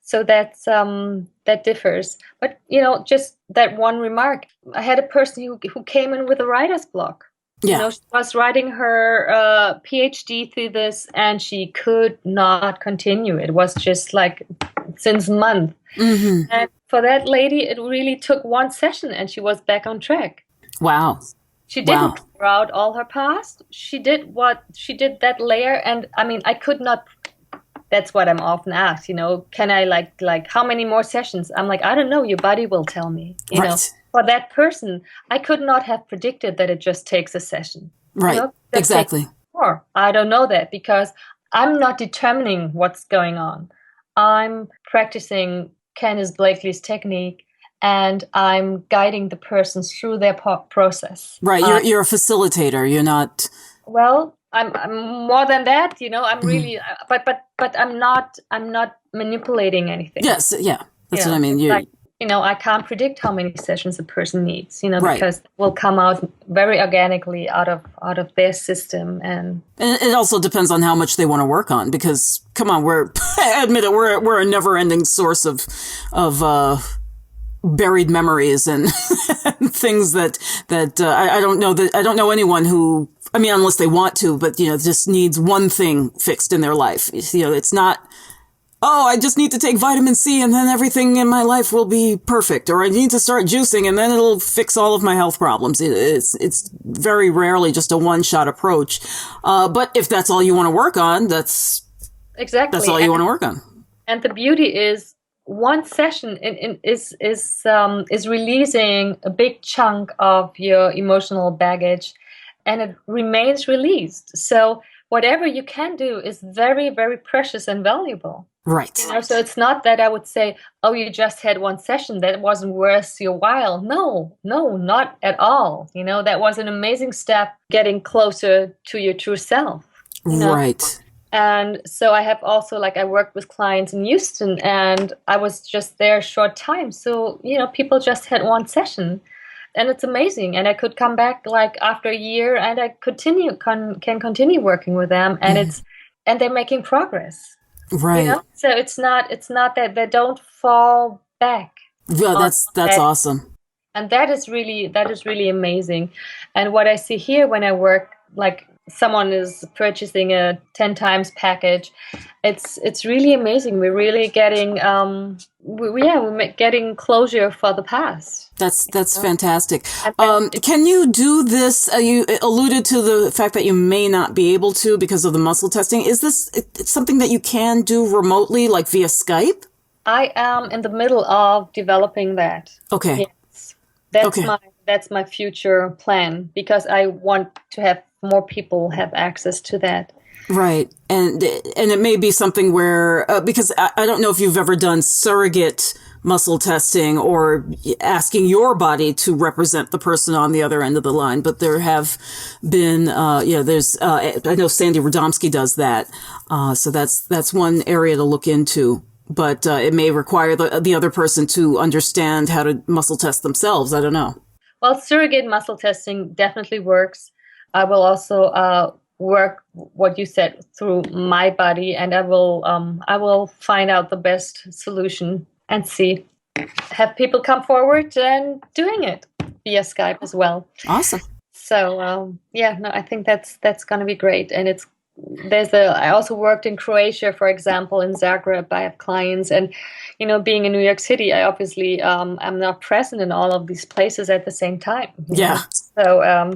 So that differs. But, just that one remark, I had a person who came in with a writer's block. Yeah. She was writing her PhD through this, and she could not continue. It was just like since months. Mm-hmm. And for that lady, it really took one session, and she was back on track. Wow. She didn't clear out all her past. She did that layer. And I mean, I could not, that's what I'm often asked, can I like how many more sessions? I'm like, I don't know. Your body will tell me, right. For that person, I could not have predicted that it just takes a session. Right. Exactly. Or I don't know that because I'm not determining what's going on. I'm practicing Candice Blakely's technique. And I'm guiding the person through their process. Right, you're a facilitator. You're not. Well, I'm more than that. I'm really, but I'm not manipulating anything. Yes, yeah, that's what I mean. I can't predict how many sessions a person needs. Right. Because it will come out very organically out of their system, and it also depends on how much they want to work on. Because come on, admit it, we're a never-ending source of buried memories and things that I don't know anyone who, I mean, unless they want to, but just needs one thing fixed in their life. It's not, I just need to take vitamin C and then everything in my life will be perfect, or I need to start juicing and then it'll fix all of my health problems. It's very rarely just a one-shot approach. But if that's all you want to work on, that's all you want to work on. And the beauty is, one session is releasing a big chunk of your emotional baggage, and it remains released. So whatever you can do is very, very precious and valuable. Right. So it's not that I would say, oh, you just had one session, that wasn't worth your while. No, not at all. That was an amazing step getting closer to your true self. Right. And so I have also, I worked with clients in Houston, and I was just there a short time. So, people just had one session, and it's amazing. And I could come back after a year, and I can continue working with them, and and they're making progress. Right. So it's not that they don't fall back. Yeah, that's awesome. And that is really amazing. And what I see here when I work, like someone is purchasing a 10 times package, it's really amazing. We're really getting we're getting closure for the past. That's fantastic. Can you do this? You alluded to the fact that you may not be able to because of the muscle testing. Is this something that you can do remotely, like via Skype? I am in the middle of developing that. Okay. Yes. That's my future plan, because I want to have more people have access to that. Right. And it may be something where, because I don't know if you've ever done surrogate muscle testing or asking your body to represent the person on the other end of the line, but there have been, I know Sandy Radomski does that. So that's one area to look into. But it may require the other person to understand how to muscle test themselves. I don't know. Well, surrogate muscle testing definitely works. I will also work what you said through my body, and I will find out the best solution and have people come forward and doing it via Skype as well. Awesome. So I think that's going to be great, and I also worked in Croatia, for example, in Zagreb. I have clients, and being in New York City, I obviously I'm not present in all of these places at the same time. Yeah. So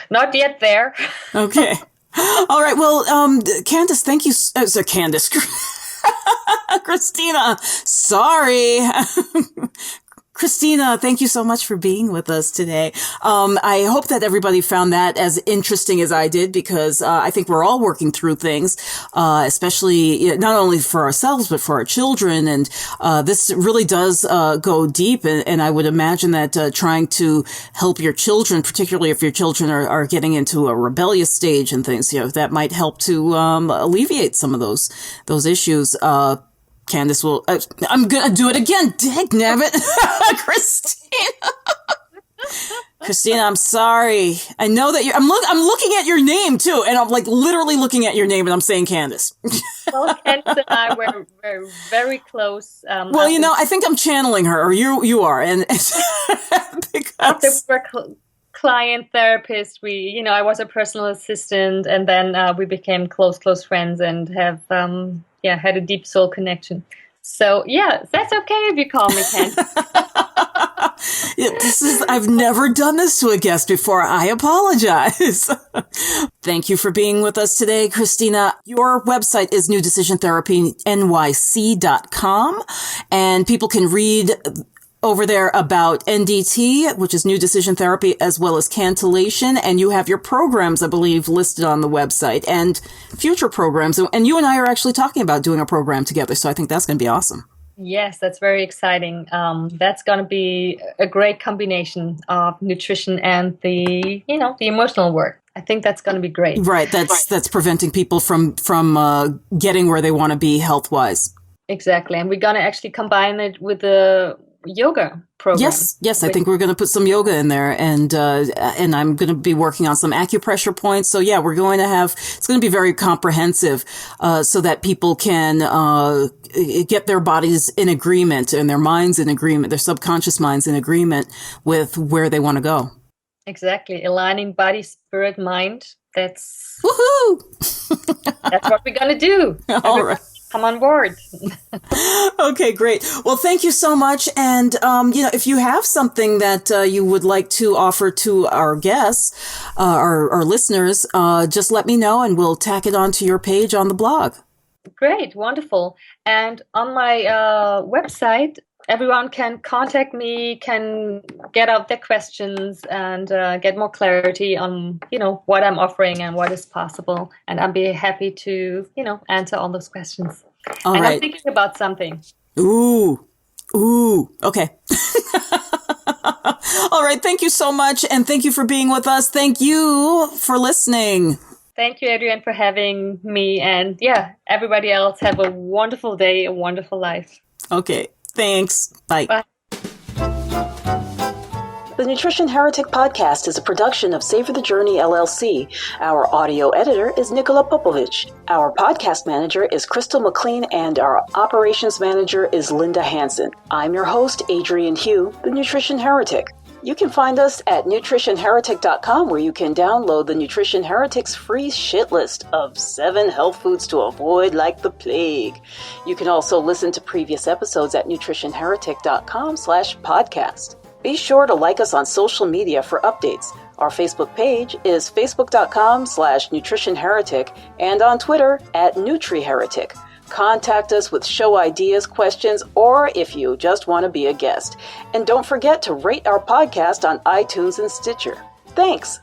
not yet there. Okay. All right. Well, Candace, thank you. Candace, Christina. Sorry. Christina, thank you so much for being with us today. I hope that everybody found that as interesting as I did, because I think we're all working through things, especially not only for ourselves, but for our children. And this really does go deep. And I would imagine that trying to help your children, particularly if your children are getting into a rebellious stage and things, that might help to alleviate some of those issues. Candace will, I'm going to do it again. Dagnabbit. Christina, I'm sorry. I know that I'm looking at your name too. And I'm like literally looking at your name and I'm saying Candace. Well, Candace and I were very close. I think I'm channeling her, or you are. And because we're client therapist, I was a personal assistant, and then we became close friends and have, had a deep soul connection. So, that's okay if you call me Ken. I've never done this to a guest before. I apologize. Thank you for being with us today, Christina. Your website is newdecisiontherapynyc.com, and people can read over there about NDT, which is New Decision Therapy, as well as Cantillation. And you have your programs, I believe, listed on the website, and future programs. And you and I are actually talking about doing a program together. So I think that's going to be awesome. Yes, that's very exciting. That's going to be a great combination of nutrition and the emotional work. I think that's going to be great. Right. That's preventing people from getting where they want to be health-wise. Exactly. And we're going to actually combine it with the yoga program. Yes. I think we're going to put some yoga in there, and I'm going to be working on some acupressure points. So we're going to it's going to be very comprehensive, so that people can get their bodies in agreement and their minds in agreement, their subconscious minds in agreement with where they want to go. Exactly. Aligning body, spirit, mind. That's woohoo. That's what we're going to do. All right. Come on board. Okay, great. Well, thank you so much. And, if you have something that you would like to offer to our guests, our listeners, just let me know and we'll tack it onto your page on the blog. Great. Wonderful. And on my website, everyone can contact me, can get out their questions and get more clarity on, what I'm offering and what is possible. And I'll be happy to, answer all those questions. All right. I'm thinking about something. Ooh. Okay. All right. Thank you so much. And thank you for being with us. Thank you for listening. Thank you, Adrienne, for having me. And everybody else, have a wonderful day, a wonderful life. Okay. Thanks. Bye. Bye. The Nutrition Heretic podcast is a production of Savor the Journey LLC. Our audio editor is Nikola Popovich. Our podcast manager is Crystal McLean, and our operations manager is Linda Hansen. I'm your host, Adrian Hugh, the Nutrition Heretic. You can find us at nutritionheretic.com, where you can download the Nutrition Heretic's free shit list of 7 health foods to avoid like the plague. You can also listen to previous episodes at nutritionheretic.com/podcast. Be sure to like us on social media for updates. Our Facebook page is facebook.com/nutritionheretic and on Twitter at NutriHeretic. Contact us with show ideas, questions, or if you just want to be a guest. And don't forget to rate our podcast on iTunes and Stitcher. Thanks.